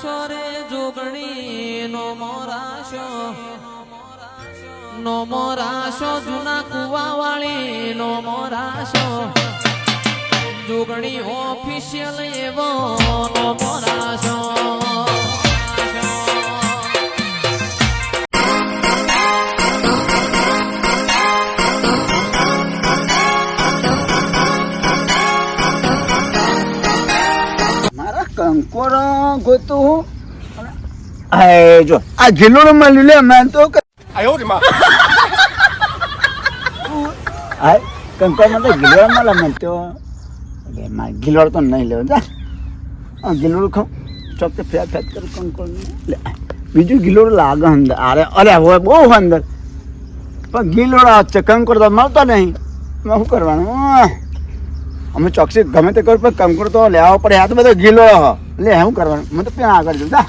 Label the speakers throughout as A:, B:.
A: મોરાશો રે જોગણી નો મોરાશો જૂના કુવા વાળી નો મોરાશો જોગણી ઓફિશિયલ એવો નો મોરાશો
B: કંકોર ગોતું જો આ ગિલોડ મળ્યું લે મેં તો કંકોર માં તો ગિલોડ મળે મેં તો ગિલોડ તો નહીં લેવો જા ગિલોડ ખાઉં ચોક્કસ ફેર ફેર કરું કંકોર લે બીજું ગિલોડ લાગે અંદર અરે અરે હોય બહુ અંદર પણ ગિલોડ છે કંકોર તો મળતો નહીં શું કરવાનું અમે ચોકસી ગમે તે કરું પણ કંકોર તો લેવો પડે આ તો બધો ગીલો લે શું કરવાનું મને તો ત્યાં આગળ જતા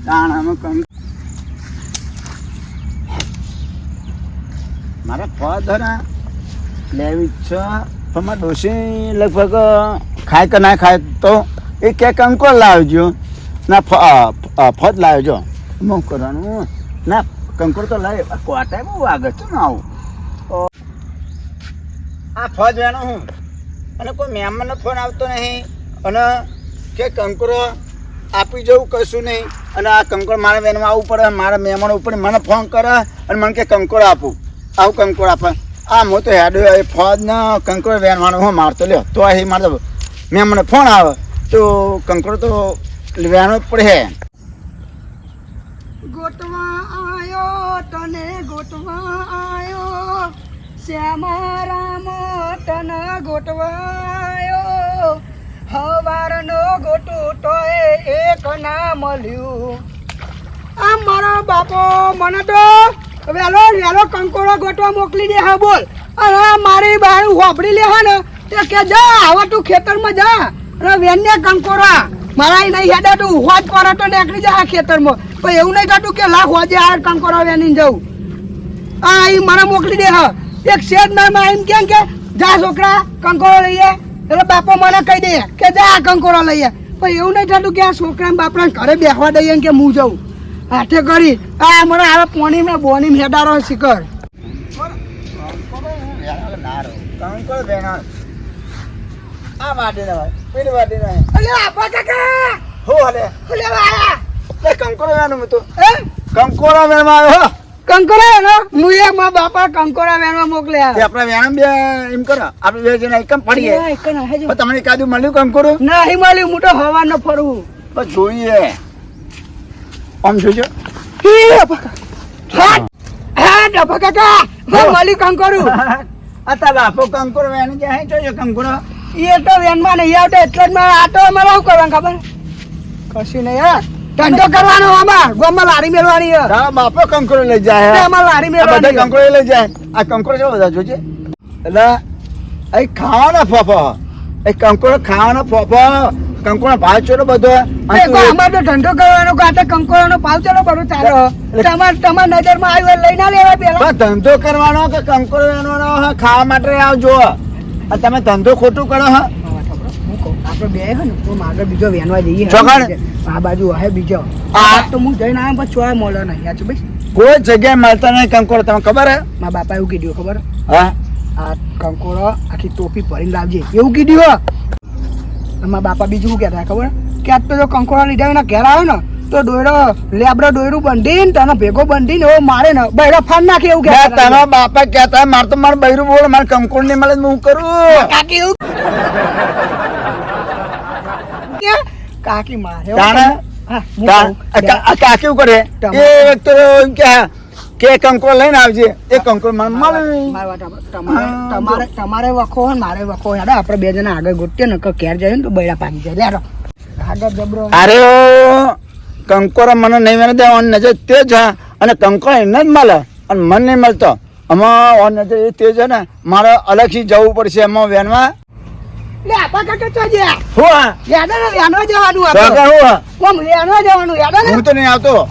B: તાણ અમે મારે ફળ લેવી છે પણ મારે ડોસી લગભગ ખાય કે ના ખાય તો એ કે કંકોર લાવજો ના ફળ લાવજો શું કરવાનું ના કંકોર તો લાવે કોટાય બહુ આગળ છે ને આવું આ ફળ વેણો હું અને કોઈ મહેમાનનો ફોન આવતો નહીં અને કે કંકોરો આપી જવું કશું નહીં અને આ કંકોર મારે વેનમાં આવવું પડે મારા મહેમાનો ઉપર મને ફોન કરે અને મને કે કંકોર આપું આવું કંકોર આપે આ હું તો હેડો એ ફોજ ને કંકોર વેનવાનો હું મારતો લ્યો તો એ મારે મહેમાનનો ફોન આવે તો કંકોર તો વેણવો જ પડે
C: ગોટવા આયો તને ગોટવા આયો શ્યામા રામ તને ગોટવાયો હવારનો ગોટું તોય એક ના મળ્યું આ મારો બાપો મને તો વેલો વેલો કંકોરો ગોટવા મોકલી દે હા બોલ અને મારી બાળું હોપડી લે હા ને તે કે જા હવે તું ખેતરમાં જા અને વેનને કંકોરા મારા નહીં હેડા તું હોજ પર તો નીકળી જા ખેતરમાં પણ એવું નહીં થતું કે લાખ હોજે આ કંકોરા વેની જવું આ એ મને મોકલી દે હા એક શેઠ માં એમ કેમ કે જા છોકરા કંકોરો લઈએ એટલે બાપો મને કહી દે કે જા કંકોરો લઈએ પણ એવું નહીં થતું કે આ છોકરા બાપરા ઘરે બેસવા દઈએ કે હું જઉં હાથે કરી આ મને આવે પોણી ને બોની હેડારો શિખર
B: કંકોર વેણા આ વાડી ના પેલી વાડી ના
C: અલે આપા કાકા
B: હો હલે
C: અલે આયા
B: એ કંકોર વેણું તો એ કંકોર વેણવા આવ્યો
C: કંકોરા ને મુએ માં બાપા કંકોરા વેણવા મોકલ્યા
B: તે આપણે વેણ બે એમ કરો આપણે બે જણા એકમ પડીએ પણ તમને કાજુ મળ્યું કંકોર
C: નહીં મળ્યું હું તો હવા ન ફરવું
B: બસ જોઈએ આમ જોજો
C: હા ડફા કાકા મળ્યું કંકોરું
B: અતા બાપો કંકોર વેણ જાય જોજો કંકોર
C: એ તો વેનમાં નહીં આવતો એટલે જ મારે આટો અમારે શું કરવાનું ખબર કશું નહીં યાર ધંધો કરવાનો અમાર ગોમાં લારી મેળવાની
B: હા બાપો કંકોર લઈ જાય
C: અમાર લારી
B: બધા
C: મેળવાની
B: કંકોર લઈ જાય આ કંકોર જો બધા જોજે એટલે એ ખાવાનો ફોફો એ કંકોર ખાવાનો ફોફો કંકોર ભાવ ચોરો બધો
C: અમારે તો ધંધો કરવાનો કાંટા કંકોરાનો ભાવ ચાલો બધું ચાલો તમાર નજરમાં આવ્યું લઈ ના લેવા પેલા
B: ધંધો કરવાનો કે કંકોર વેણવાનો ખાવા માટે આવજો તમે ધંધો ખોટું કરો હા
C: આપડે બે હે ને તો મારે બીજો વેનવા જઈએ આ બાજુ હે બીજો આ તો હું જઈને આવ્યો પછી ચોય મળ્યો નહીં યાર ભાઈ
B: કોઈ જગ્યાએ મળતા નહીં કંકોર તમને ખબર હે
C: મારા બાપા એવું કીધું ખબર
B: હા
C: આ કંકોરો આખી ટોપી ભરીને લાવજે એવું કીધું મારા બાપા બીજું શું કહેતા ખબર કે આજ તો જો કંકોરો લીધા એના ઘેર આવે ને તો દોયડો લેબડો દોયડું બંધીને તને ભેગો બંધીને એવો મારે ને બૈરો ફાન નાખે એવું કે
B: તારા બાપા કહેતા મારે તો મારું બૈરું બોલ મારે કંકોર નહીં મળે હું કરું
C: કાકી એવું કાકી મારે
B: કાકી શું કરે એ એક તો એમ કે કંકોર લઈને આવજે એ કંકોર મને મળે
C: તમારે વખો હોય મારે વખો હેડો આપણે બે જણા આગળ ગોતીએ ને ઘેર જઈએ ને તો બૈરા પાકી જાય લેડો આગળ જબરો
B: અરે કંકોર મને નહીં મળે દેવાની નજર તે જ અને કંકોર એને જ મળે અને મને નહીં મળતો આમાં નજર એ તે જ ને મારે અલગથી જવું પડશે એમાં વેનમાં
C: લે આપા કાકા તો જા
B: હું
C: યાદ ને લેનો જવાનું
B: હું
C: કોમ લેનો જવાનું યાદ ને
B: હું તો નહીં આવતો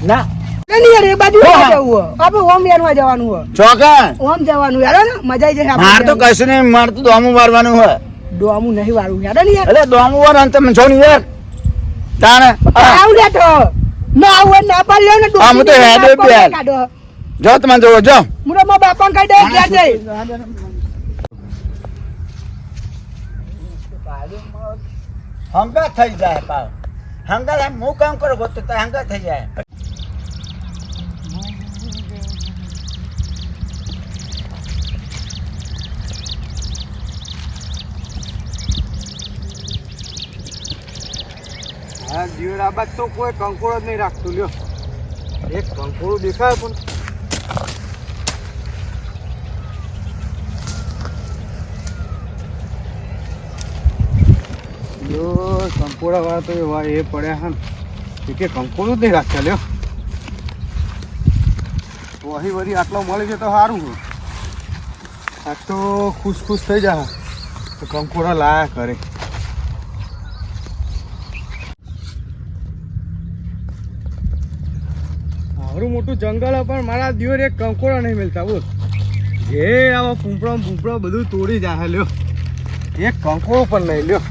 B: ના
C: નહીં યાર એ બાજુ જવું આપણે ઓમ લેનવા જવાનું હો
B: ચોકન
C: ઓમ જવાનું યાર ને મજા આવી જાય
B: માર તો કશું નહીં માર તો દોમું મારવાનું હોય
C: ડોમું નહીં વાળું યાર ને યાર
B: અરે દોમું વાર અંત મને જો ને યાર તાણે
C: આવ લે તો ના આવ ના પાલ્યો ને
B: આમ તો હેડે બેલ. જો તમે જોવો જો
C: મુરો માં બાપા કહી દે ઘેર જઈ
B: હંગા થઈ જાય પાવ હંગા હું કામ કરો તો હંગા થઈ જાય
D: હા જીવડા બાદ તો કોઈ કંકોડો જ નહીં રાખતું લ્યો એક કંકોડું દેખાય પણ યો કંકોડા વાળા તો એવા એ પડ્યા હા ને કે કંકોડું જ નહીં રાખ્યા લ્યો વહી વરી આટલો મળી છે તો સારું છે આ તો ખુશ થઈ જા તો કંકોડા લાયા કરે આવડું મોટું જંગલ પણ મારા દિયોર એક કંકોડા નહીં મળતા બોલ જે આવા પૂંપડા બધું તોડી જાય લ્યો એક કંકોડો પણ નહીં લ્યો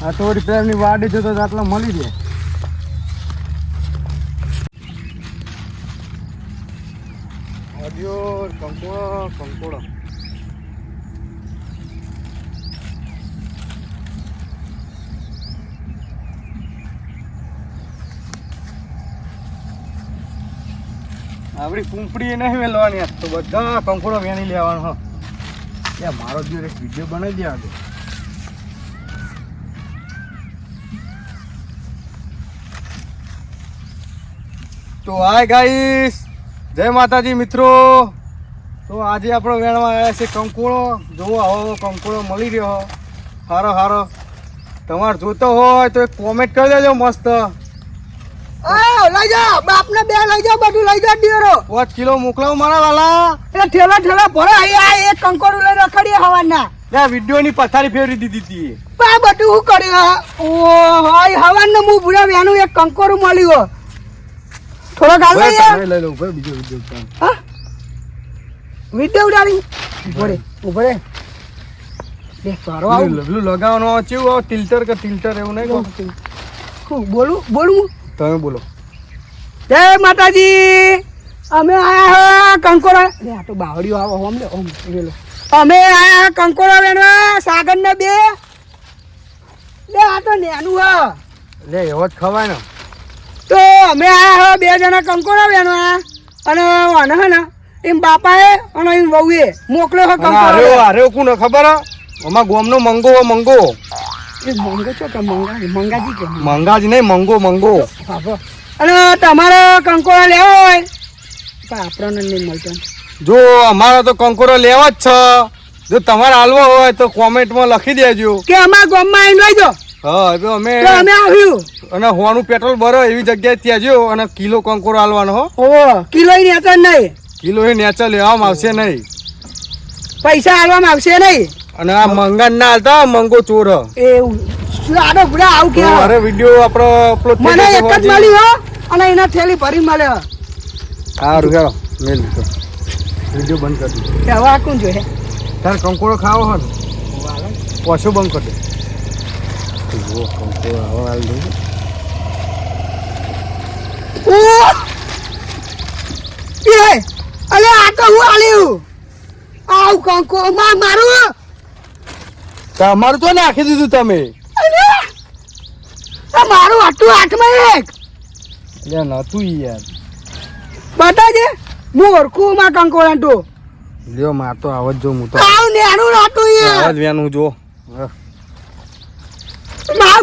D: આ તો પ્રેમની વાડી જતો આટલા મળી જાય કંકોડો આપણી પૂંપડી નહીં મેળવાની તો બધા કંકોડો વેણી લેવાનો હો ત્યાં મારો દિવસ એક વિડીયો બનાવી દે આજે તો હાય ગાઈસ જય માતાજી મિત્રો તો આજે આપણો વેણમાં આવ્યા છે કંકોડો જોવો આવો કંકોડો મળી રહ્યો હારો તમારે જોતો હોય તો એક કોમેન્ટ કરી દેજો મસ્ત
C: લઈ જા બાપ ને બે લઈ જા બધું લઈ જા દિયોરો
D: 5 કિલો મોકલાવો મારા વાલા
C: એ ઠેલા ભરો આ એક કંકોડું લઈ રખડીએ હવાના
D: લે વિડીયો ની પથારી ફેરવી દીધી હતી
C: આ બધું હું કર્યું ઓ હાય હવાને હું ભૂરા વેનું એક કંકોડું મળ્યું થોડો ગાલ લઈ યાર
D: લઈ લઉં ભાઈ બીજો વિડીયો
C: હા વિડીયો ઉડાડી ઉભરે દેખ તારો આવ
D: પેલું લગાવવાનો ચેવું આવ ટિલ્ટર કે ટિલ્ટર એવું નહીં કહું
C: બોલું
D: તમે બોલો
C: જય માતાજી અમે આયા કંકોડા લે આ તો બાવડીઓ આવો ઓમ લે ઓમ વેલો અમે આયા કંકોડા વેણવા સાગર ને બે લે આ તો નેનું હા
D: લે એવો જ ખવાય ને
C: તો અમે આયા બે જણા કંકોડા વેણવા અને વાને હે ને એમ બાપાએ અને એમ વહુએ મોકલ્યો હે કંકોડા
D: અરે કોને ખબર હે અમાર ગોમનો મંગો
C: એ મંગો છો કે મંગાજી કે
D: મંગાજી નહીં મંગો
C: બાબો અને તમારે કંકોડા લેવા હોય પણ આપણને નહીં મળતો
D: જો અમારો તો કંકોડો લેવા જ છે જો તમારે હાલવો હોય તો કોમેન્ટમાં લખી દેજો
C: કે અમારા ગામમાં આવીને લઈ જાઓ
D: હા તો અમે
C: આવ્યું
D: અને હોવાનું પેટ્રોલ ભરો એવી જગ્યાએ ત્યાં જો અને કિલો કંકોડો હાલવાનો હો
C: ઓ કિલો ની હતા નહીં
D: કિલો એ નેચર લેવામાં આવશે નહીં
C: પૈસા આલવામાં આવશે નહીં
D: અને આ મંગાન ના હાલતા મંગો ચોર
C: એવું આડો ગુડા આવું કે
D: અરે વિડીયો આપણો અપલોડ
C: મને એક જ મળી હો અને એના થેલી ભરી મળે
D: સારું હેડો મેલ દીધો વિડીયો બંધ કરી દીધો
C: કે હવે આ કોણ જોઈએ
D: તારે કંકોડો ખાવો હોય ને પાછો બંધ કરી દે જો કંકોડો હવે હાલ દઉં
C: અલે આ તો હું આલ્યું આવ કંકો મારું
D: તમારું તો નાખી દીધું તમે
C: અલે આ મારું આટલું હાથમાં એક
D: લે નતું યાર
C: બતાજે હું ઓળખું માં કંકોડા તો
D: લ્યો માર તો આવજ જો હું તો
C: આવ નેનું નતું યાર
D: આવજ વેનું જો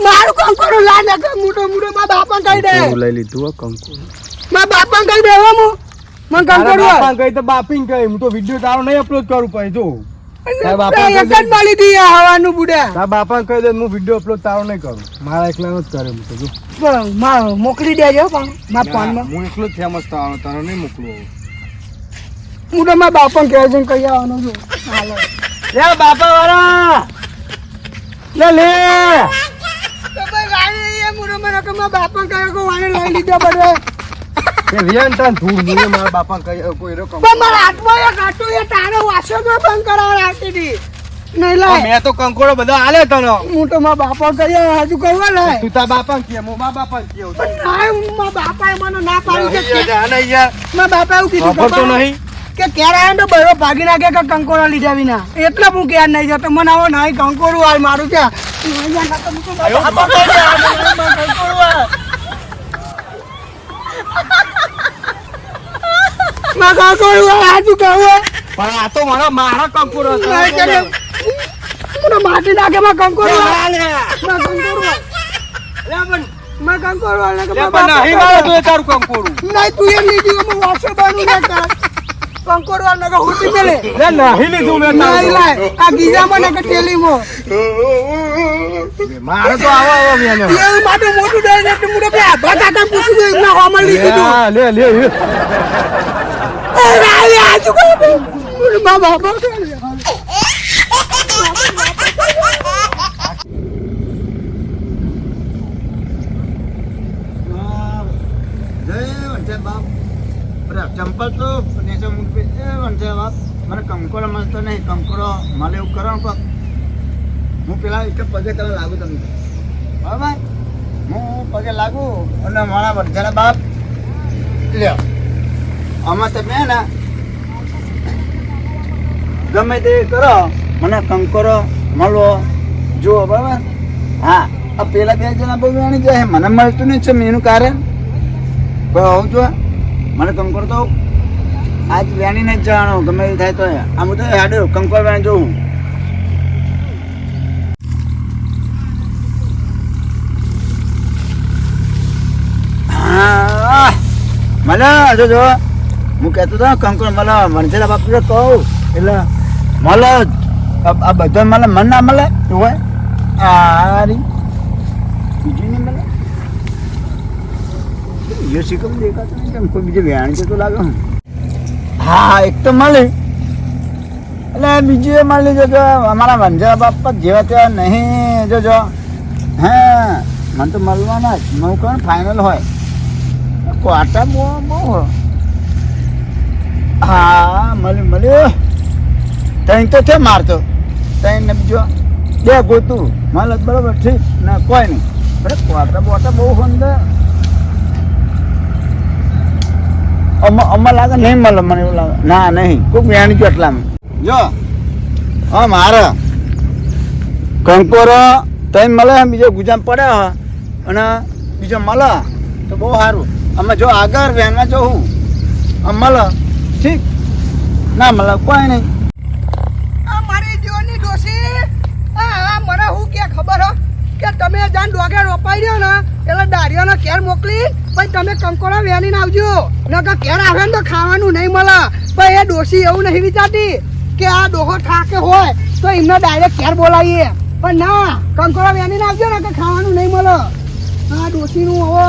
C: મારું કંકોડું લા ને મોટો માં બાપા કહી દે
D: કંકોડું લઈ લીધું હો કંકોડું
C: માં બાપા કહી દે હો હું મને કંકોડું
D: બાપા કહી તો બાપીને કહી હું તો વિડીયો તારો નહીં અપલોડ કરું પછી જો તારા બાપા
C: એક જ મળી હતી આ હવાનું બુડા
D: તારા બાપાને કહી દે હું વિડીયો અપલોડ તારો નહીં કરું મારા એકલાનો જ કરે હું તો જો
C: મોકલી દેજો પણ મારા ફોનમાં
D: હું એકલો જ ફેમસ થવાનો તારો નહીં મોકલું
C: હું તો મારા બાપા કહે છે કહી આવવાનો છું હાલો
D: લે બાપા વાળા લે
C: તો ભાઈ રાણી એ મુરો મને કે મારા બાપા કહે કે વાને લઈ લીધો બધો
D: એ વિયાન તાન ધૂળ મુને મારા બાપા કહી કોઈ રો
C: પણ મારા હાથમાં એક આટું એ તારો વાસો તો બંધ કરાવવા આવતી હતી નહીં લાય
D: મેં તો કંકોડો બધા આલે તને
C: હું તો મારા બાપા કર્યા હજુ કરવા લાય
D: તું તાર બાપા કે હું મારા બાપા કે
C: મારા બાપાએ મને ના પાડી છે
D: યાર
C: મારા બાપા એવું કીધું
D: ખબર તો
C: ખબર?
D: નહીં
C: કે ક્યારે આવ્યો તો બરો ભાગી નાખે કે કંકોડા લીધા વિના એટલે હું ક્યારે નહીં જતો મને આવો નહીં કંકોડું હાલ મારું ત્યાં
D: પણ આ તો મારા કંકોડો હતો.
C: માટી નાખે માં કંકોડું
D: લે, લે. પણ નહીં મારો તો એ તારું કંકોડું
C: નહીં તું એ લીધી અમે વાસો બાનું ના કર કંકોડું વાળ નગર હુટી મેલે
D: લે નહીં લીધું મેં
C: નહીં
D: તારું
C: લાય આ ગીજામાં નગર ટેલીમાં
D: મારે તો આવો મેને
C: એ માટે મોટું દે એટલે મુડે બે આભા કાકા પૂછું તો એમના હોમાં લીધું તું
D: લે લે લે
C: એ રાય આજુ કોઈ મુડે બાબા બાબા
B: ચંપલ તો નેચે મૂકી વંચે બાપ મને કંકોડો મળતો નહીં કંકોડો મારે એવું કરો ને હું પેલા એક પગે તને લાગુ તમને બરાબર હું પગે લાગુ અને મારા વંચાના બાપ લ્યો આમાં તમે ને ગમે તે કરો મને કંકોડો મળવો જુઓ બરાબર હા આ પેલા બે જણા બહુ જાણી જાય મને મળતું નહીં છે એનું કારણ હોવું જોઈએ મને કંકોડ તો આજ વેણીને જ જવાનું ગમે એ થાય તો આમ તો હાડો કંકોડ વેણ જોઉં હા મળે જો હું કહેતો હતો કંકોડ મળે વણસેલા બાપુ કહું એટલે મળે આ બધો મળે મન ના મળે એવું હોય આ બીજું નહીં મળે ये सिकम देखा था कि हमको मुझे व्याण से तो लगा हाँ एक तो मले એટલે બીજું એ મળી જો અમારા વંજા બાપા જેવા તેવા નહીં જો હે મને તો મળવાના જ હું કહું ફાઇનલ હોય ક્વાર્ટર બહુ હા મળ્યું તઈ તો છે મારતો તઈ ને બીજો બે ગોતું મળે બરાબર ઠીક ને કોઈ નહીં બરાબર ક્વાર્ટર બોટા બહુ અંદર અમાર લાગે નહીં મળે મને એવું લાગે ના નહીં કોઈ વેણ ગયો એટલામાં જો હા મારે કંકોરો તઈ મળે બીજો ગુજામ પડે અને બીજો મળે તો બહુ સારું અમે જો આગળ વેનમાં જવું આમ મળે ઠીક ના મળે કોઈ નહીં
C: આ મારી જીવનની ડોશી આ મને હું કે ખબર હો કે તમે જાન ડોગે રોપાઈ રહ્યો ને એટલે દારિયાનો ઘેર મોકલી પછી તમે કંકોડા વેણીને આવજો નકર ઘેર આવે ને તો ખાવાનું નહીં મળે પણ એ ડોશી એવું નહીં વિચારતી કે આ ડોહો ઠાકે હોય તો એમને ડાયરેક્ટ ઘેર બોલાવીએ પણ ના કંકોડા વેણીને આવજો ને કે ખાવાનું નહીં મળે આ ડોશીનું હવે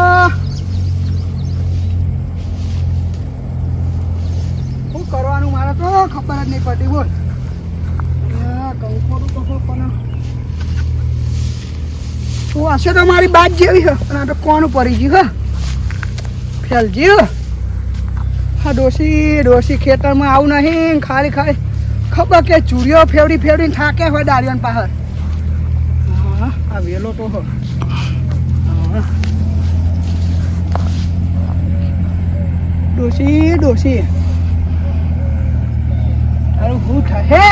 C: શું કરવાનું મારે તો ખબર જ નહીં પડતી બોલ કંકોડું તો પણ તો હશે તો મારી બાદ જેવી છે અને આ તો કોણ પડી ગયું હે ફેલજી હા ડોસી ખેતરમાં આવું નહીં ખાલી ખબર કે ચૂરીઓ ફેવડીને થાકે હોય દારિયાન પાહર હા આ વેલો તો હો ડોસી તારું શું થાય હે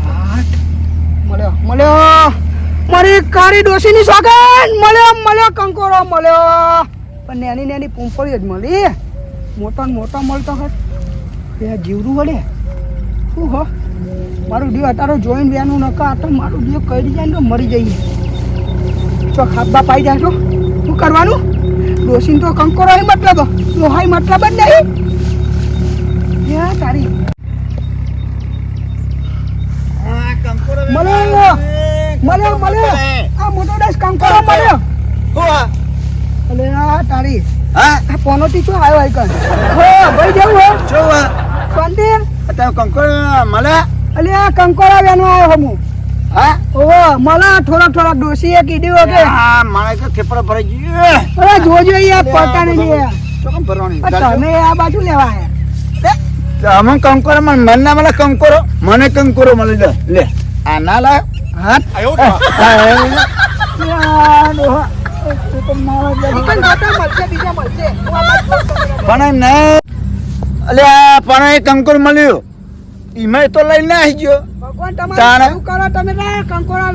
C: હાટ મળ્યો મારી કાળી ડોશીની સોગન મળ્યો કંકોરો મળ્યો પણ નેની પૂંપળી જ મળી મોટો ને મોટો મળતો હોત એ જીવરું વળે શું હો મારું દીવ અત્યારે જોઈને વેનું નકા તો મારું દીવ કરી જાય ને તો મરી જઈએ ચો ખાબા પાઈ જાય તો શું કરવાનું ડોશીને તો કંકોરો મતલબ લોહાઈ મતલબ જ નહીં તારી મળ્યો આ મોટો ડસ કંકોરો મળ્યો અલે આ તારી
B: હા
C: આ પોનોથી શું આવ્યો આઈકન હો ભાઈ જવું હો
B: જો
C: કંદીર
B: અત્યારે કંકોડ મળે
C: અલે આ કંકોરા વેનો આવ્યો હમુ
B: હા
C: ઓહો મળા થોડા ડોસીએ કીધું કે
B: હા મારે તો થેપડો ભરાઈ ગયો
C: અરે જોજો યાર પતા નહીં લે
B: તો કેમ ભરવાની
C: તમે આ બાજુ લેવા આયા
B: અમે કંકોરો મને ના મળે કંકોરો મને કંકોરો મળી લે લે આ ના લાય હાથ પણ એમ નહીં અલ્યા પણ એ કંકોર મળ્યું ઈમે તો લઈને આવી ગયો
C: ભગવાન
B: તાણે.
C: તમારે શું કરો તમે રે? કંકોરો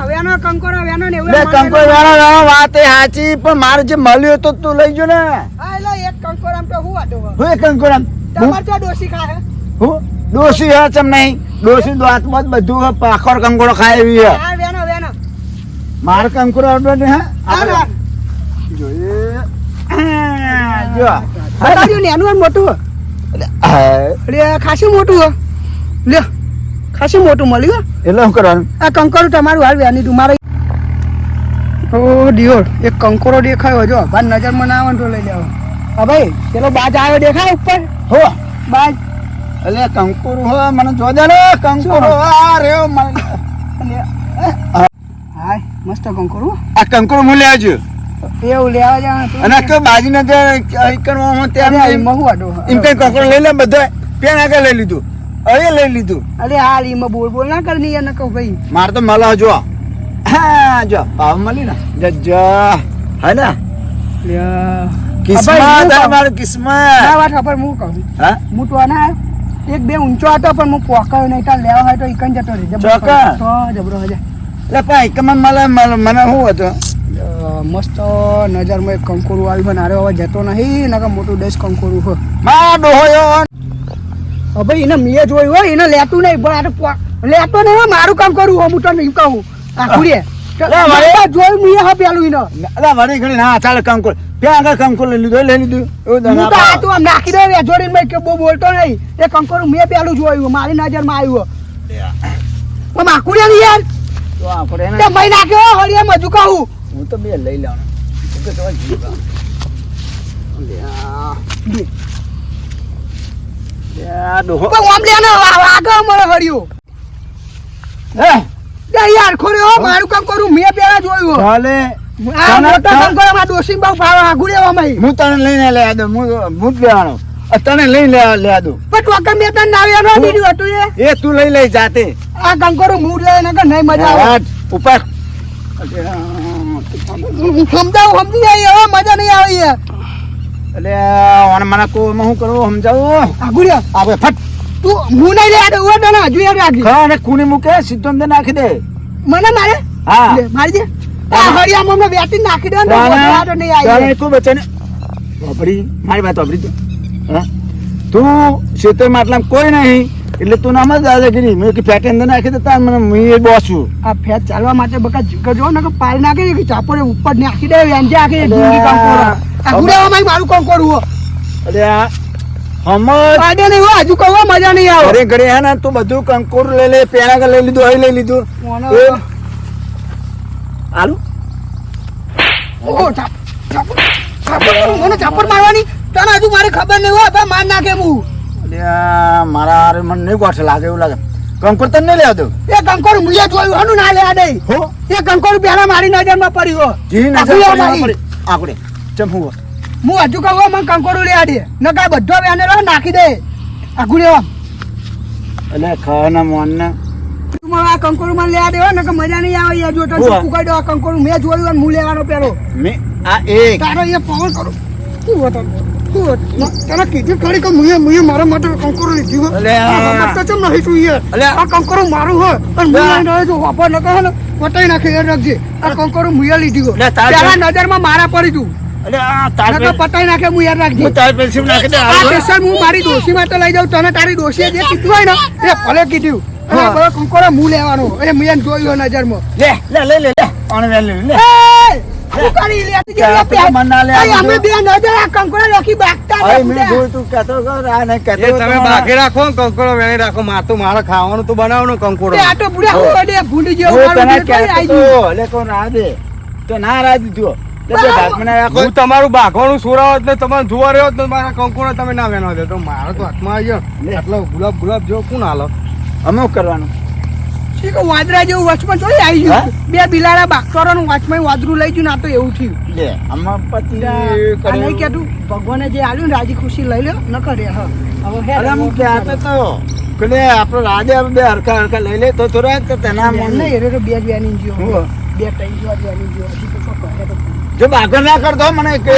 C: વેનો કંકોરો વેનો ને એવું
B: બે
C: મારે
B: કંકોર વાળા વાત એ સાચી પણ મારે જે મળ્યું તો તું લઈ ગયો ને
C: હા એટલે એક કંકોરો આમ તો હું હતો
B: હું એ કંકોર આમ
C: તમારે તો ડોસી ખાય
B: હું ડોસી હે ચમ નહીં ડોસી દાંતમાં જ બધું હે, પાખર કંકોરો ખાય એવી હે
C: હા વેનો વેનો
B: મારે કંકોરો આવડો ને હે
C: હા ના
B: જોઈએ જો
C: બતાડ્યું નેનું અને મોટું હે. અરે ખાસું મોટું હે લે ખાસું મોટું મળ્યું હે.
B: એટલે શું કરવાનું
C: આ કંકોરો તમારું હાલ વેની તું મારે ઓ ડિયોર એક કંકોરો દેખાયો જો બાર નજરમાં ના આવે ને તો લઈ લેવો હા ભાઈ પેલો બાજ આવ્યો દેખાય ઉપર
B: હો
C: બાજ
B: એટલે કંકોરો હો મને જોજે ને કંકોરો આ રેવ મને
C: હાય મસ્ત કંકોરો
B: આ કંકોરો હું લઈ આવજો
C: એવું લેવા જવાનું
B: અને કે બાજીને જે કરવામાં ત્યાં
C: મહુ આડો
B: એમ કઈ કંકોરો લઈ લે બધા પેન આગળ લઈ લીધું હવે લઈ લીધું
C: અરે હાલ ઈમાં બોલ બોલ ના કરની એને કહું ભાઈ
B: મારે તો મળે જો હા જો ભાવ મળી ને જજ્જા હે ને કિસ્મત મારું કિસ્મત
C: ના વાત ખબર હું કહું
B: હા
C: હું તો ના એક બે ઊંચો હતો પણ હું પોકાયો નહીં તાર લેવા હોય તો ઈકન જતો રહે
B: ચોક્કસ.
C: જબરો હજા
B: એટલે ભાઈ કે મને મને શું હતું
C: મસ્ત નજરમાં એક કંકોરું આવ્યું પણ હારે હવે જતો નહીં નકર મોટું દસ કંકોરું હોય
B: માં ડોહોયો
C: હવે એને મેં જોયું હોય એને લેતું નહીં પણ આ તો લેતો નહીં હોય મારું કામ કરું હું તો નહીં કહું આ કુડીએ જોયું મેં હા પેલું એને
B: અલા વળી ઘડી ના ચાલે કંકોર ત્યાં આગળ કંકોર લઈ લીધું એવું
C: હું તો આ તું આમ નાખી દઉં જોડીને ભાઈ કે બહુ બોલતો નહીં એ કંકોરું મેં પેલું જોયું મારી નજરમાં આવ્યું પણ માકુડીએ નહીં યાર
B: તો આપણે
C: તે મય નાખ્યો હરિયા મજુ કહું
B: હું તો બે લઈ લેવાનો ડોહો
C: પણ ઓમ લે ને આગળ મળે હરિયો
B: હે
C: તે યાર ખોરે હો મારું કામ કરું મેં પેલા જોયું
B: ચાલે
C: આ મોટા કામ કરે માં દોશી બહુ ભાવ આગુડે આમાં
B: હું તને લઈને લે દઉં હું જ લેવાનો તને લઈને લે દઉં
C: પણ ટોકન બે તન નાવ્યા નો દીધું હતું
B: એ તું લઈ લઈ જાતે
C: આ કંકોરો મૂડ લે ને કે નહીં મજા આવે
B: ઉપર
C: સમજાવું સમજી જાય હવે મજા નહીં આવે યાર
B: એટલે ઓને મને કો શું કરવું સમજાવું
C: આગુડે
B: આપણે ફટ
C: તું હું નહીં લે દઉં હો તને હજુ યાદ રાખી
B: ખા ને કુની મૂકે સીધો અંદર નાખી દે
C: મને મારે
B: હા
C: લે, મારી દે આ હરિયા મમ્મી વેટી નાખી દે ને તો મોઢા તો નહીં આવી
B: તું બચે ને વાપરી મારી વાત વાપરી તું હા તું ક્ષેત્ર માટલામાં કોઈ નહીં એટલે તું નામ જ દાદાગીરી મેં કે ફેટ અંદર નાખી દેતા મને હું એ બોસ છું
C: આ ફેટ ચાલવા માટે બકા જીગર જો ને કે પાડી નાખે ને કે ચાપડે ઉપર નાખી દે વેંજે આખી જિંદગી કામ કરો આ ગુડાવામાં મારું કામ કરું હો
B: અરે આ હમજ
C: પાડે નહીં હો હજુ કહો મજા નહીં આવે
B: ઘરે ઘરે હે ને તું બધું કંકોર લઈ લે પેલા લઈ લીધું અહીં લઈ લીધું એ આલુ
C: ઓ મને ચાપડ મારવાની તને હજુ મારે ખબર નહીં હોય ભાઈ માર નાખે હું
B: અરે આ મારા હારે મને નહીં ગોઠ લાગે એવું લાગે કંકોર તને નહીં લેવા દઉં
C: એ કંકોર મુએ જોયું હનું ના લેવા દે
B: હો
C: એ કંકોર પેલા મારી નજરમાં પડી હો
B: જી નજર પડી આપણે ચમ હું
C: હું હજુ કહું મને કંકોર લેવા દે ન કા બધો વેનેલો નાખી દે આગુ લેવા
B: એટલે ખાવાના મોનને
C: તું મને આ કંકોર મને લેવા દેવા ને કે મજા નહીં આવે યાર જો તને
B: હું?
C: ફૂકાઈ દો આ કંકોર મેં જોયું અને હું લેવાનો પેલો
B: મેં આ એક
C: તારો એ પવન કરું તું હતો તને કીધું ખરી કે મુએ મારા માટે કંકોર લીધી હો
B: અલે આ-
C: તો ચમ નહીં તું યાર
B: અલે આ-
C: આ કંકોર મારું હો અને
B: અલે આ-
C: હું નહીં જો વાપર ન કહે ને પટાઈ નાખે યાદ રાખજે આ કંકોર મુએ લીધી હો
B: અલે તાર
C: પેલા નજરમાં મારા પડી તું
B: એટલે આ તાર
C: નકર પટાઈ નાખે હું યાદ રાખજે
B: હું તાર પેન્સિલ નાખી દે
C: આ
B: આલુ.
C: સ્પેશિયલ હું મારી ડોશી માટે લઈ જાઉં તને તારી ડોશીએ જે કીધું હોય ને એ ભલે કીધું અને આ બધો કંકોરો હું લેવાનો એ મેં જોયું હો નજરમાં
B: લે લે લે લે લે આને લે લે લે
C: શું કરી લે તું
B: ક્યાં પેલા મન ના લે આ
C: અમે
B: બધું?
C: બે નજર આ કંકોરો રાખી બાકતા
B: અરે મેં જોયું તું કહેતો હતો, આ નહીં કહેતો
D: એ
B: હતો
D: તમે
B: મારા.
D: બાકી રાખો ને કંકોડો વેણી રાખો મારે ખાવાનું તો બનાવવાનું કંકોડો
C: આ તો બુડા હું અડે ભૂંડી જેવું
B: હું
C: મારું
B: તને
C: દિલ કરી
B: કહેતો
C: આવી
B: હતો,
C: ગયું.
B: એટલે કોઈ ના દે તો ના રાહ દીધું એટલે બે ભાગમાં રાખો
D: હું તમારું બાઘવાનું સુરાવત ને તમારે જોવા રહ્યો જ ને મારા કંકોડો તમે ના વેણવા દે તો મારે તો હાથમાં આવી ગયો આટલો ગુલાબ જો કોણ હાલો
B: અમે શું કરવાનું
C: શી કહું, વાદરા જેવું વચમાં જોઈ આવી ગયું બે બિલાડા બાકરોનું વચમાં વાદરું લઈ ગયું ને આ તો એવું થયું
B: લે આમાં પતિ
C: આ નહીં કહેતું ભગવાને જે આલ્યું ને રાજી ખુશી લઈ લ્યો ન કરે હા હવે હે
B: અરે હું કહેતો તો પેલે આપણો રાડે બે હરખા લઈ લે તો થોડા તો તેના
C: નહીં
B: મન
C: એ તો બે જ વેની ગયો
B: હું?
C: બે ત્રણ જેવા જ વેની ગયો હજી તો શું કહે તો
B: જો બાગર ના કરતો મને કે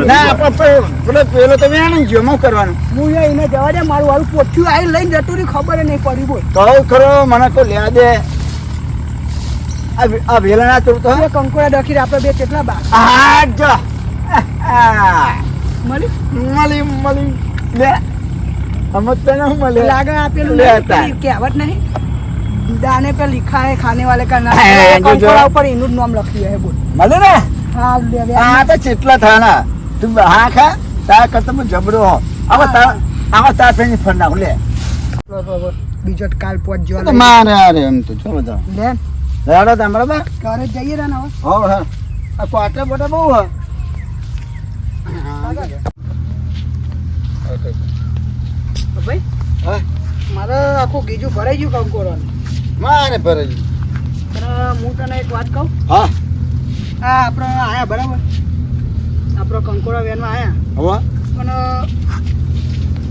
B: ના આપણે પેલો તો વેણી ગયો હું કરવાનું
C: હું એને જવા દે મારું વાળું પોઠ્યું આવી લઈને જતું રહ્યું ખબર નહીં પડી બોલ
B: કહું ખરો મને તો લેવા દે આ વેલા ના તું તો
C: બે કંકોડા ડખી આપણે બે કેટલા બા
B: આ જો
C: મળી
B: મળી લે અમત તને હું મળે
C: લાગે આપેલું
B: લે
C: નહીં,
B: હતા.
C: પેલી કહેવત નહીં દાને पे लिखा है खाने वाले का नाम
B: હા, જો, જો.
C: કંકોડા ઉપર એનું જ નામ લખ્યું है બોલ
B: મળે ને
C: હા લે લે
B: આ તો ચેટલા થાના તું હા ખા તાર કરતા હું જબરો હો આમાં તાર ફેની ફર નાખ લે
C: બીજો તો કાલ પહોંચ
B: તો
C: જવાનો
B: મારે અરે એમ તો જો બધા
C: લે
B: રેડો તમે બરાબર
C: ઘરે જઈએ ને હવે
B: હો હા આ કોટલા બોટા બહુ હો
C: ભાઈ
B: હા
C: મારે આખું ગીજું ભરાઈ ગયું કંકોડાનું
B: મારે ભરે
C: પણ હું તને એક વાત કહું
B: હા
C: હા આપણે આયા બરાબર આપણો કંકોડા વેનમાં આયા
B: હવે
C: પણ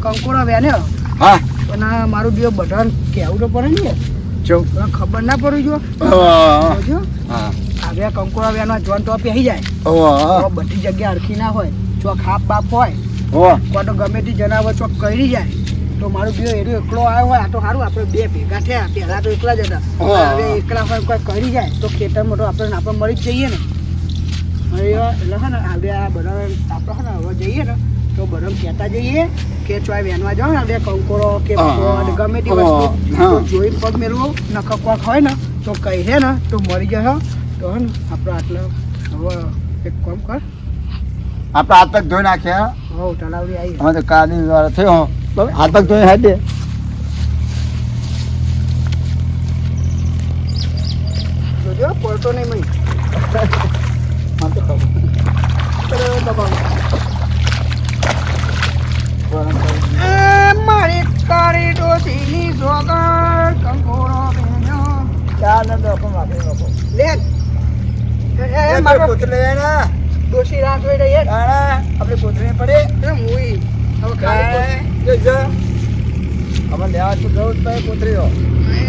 C: કંકોડા વેન્યો
B: હા
C: પણ મારું જે બધાને કહેવું તો પડે ને યાર.
B: જો
C: પણ ખબર ના પડી જો
B: હા
C: જો
B: હા
C: હવે કંકોડા વેનમાં જોન તો પહેરી જાય
B: હવે
C: તો બધી જગ્યા અરખી ના હોય ચોક હાફ બાપ હોય
B: હવે
C: કોઈ તો ગમે તે જનાવર ચોક કરી જાય તો મારું બીજો એરો એકલો આવ્યો હોય આ તો સારું આપણે બે ભેગા થયા પહેલા તો એકલા જ હતા
B: હા.
C: હવે એકલા હોય કોઈ કરી જાય તો ખેતરમાં તો આપણે મળી જ જઈએ ને હવે એટલે છે ને આપણે આ બધા આપણે છે ને હવે જઈએ ને તો બધા કહેતા જઈએ કે ચોય વેનવા જાઓ ને આપણે કંકોડો કે
B: હા.
C: ફળ ગમે તે
B: હા.
C: વસ્તુ
B: હા.
C: તો જોઈ પગ મેળવો નખો કોક હોય ને તો કહી છે ને તો મરી જાય તો હે ને આપણે આટલા હવે એક કામ કર
B: આપણે હાથ પગ ધોઈ નાખ્યા
C: હો તલાવડી આવી
B: અમે તો કાદી વાળા થયો હાથ પગ ધોઈ હાથ દે
C: જોજો પડતો નહીં મય
B: મને તો ખબર
C: મારી કાળી ડોસીની સોગર કંકોડો બેન્યો
B: ચાલ ને લોકો માથે લોકો
C: લે એ મારો
B: કોતરે ને
C: ડોસી રાત જોઈ રહી
B: કાણા આપણે કોતરે પડે
C: એ મુઈ હવે ખાલી
B: જો જો અમે લેવા તો જવું જ પડે કોતરીઓ
C: એ